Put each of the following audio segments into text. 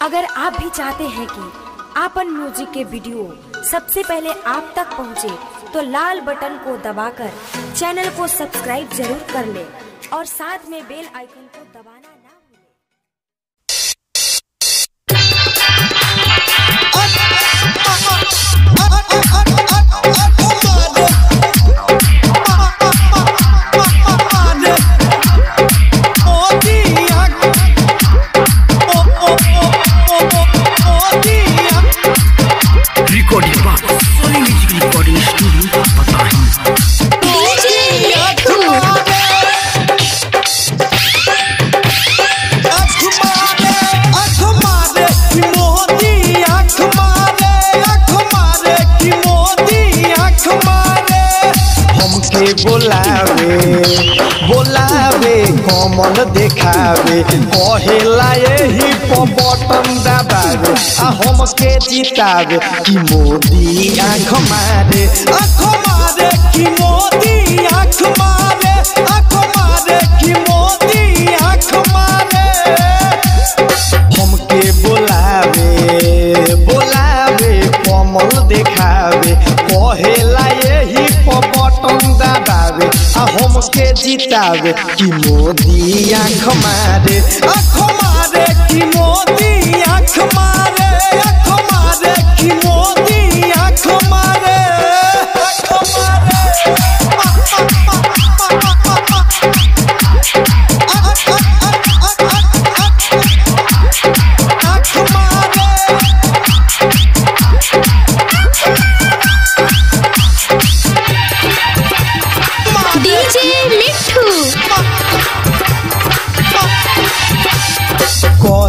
अगर आप भी चाहते हैं कि आपन म्यूजिक के वीडियो सबसे पहले आप तक पहुंचे, तो लाल बटन को दबाकर चैनल को सब्सक्राइब जरूर कर ले और साथ में बेल आइकन को दबाना ना भूलें। बोलावे कमल देखावे कहेला यही बटन दबावे आ हमके जितावे कि मोदी आँख मारे कि मोदी आँख मारे कि मोदी आँख मारे। हमके बोलावे कमल देखावे कहेला यही बटन दबावे आ हमके जितावे कि मोदी आँख मारे कि मोदी आँख मारे कि मोदी आँख मारे।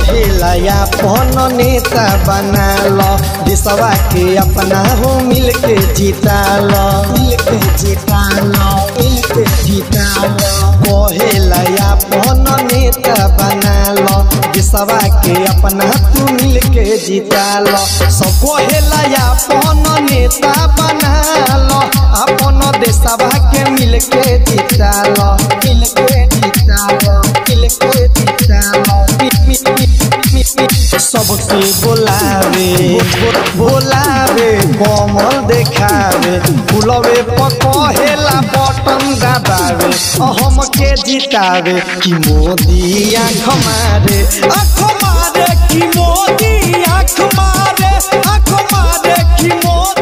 अपन नेता बना लो देशवा के अपना हो मिलके जीता लो कहेला अपन नेता बना लो देशवा के अपना तू मिलके जीता लो। सब कहेला अपन नेता बना लो अपन देशवा के मिलके जीता लो सबके बोलावे कमल देखावे फुलवे पकहेला बटन दबावे हमके जितावे कि मोदी आँख मारे कि मोदी आँख मारे कि मोदी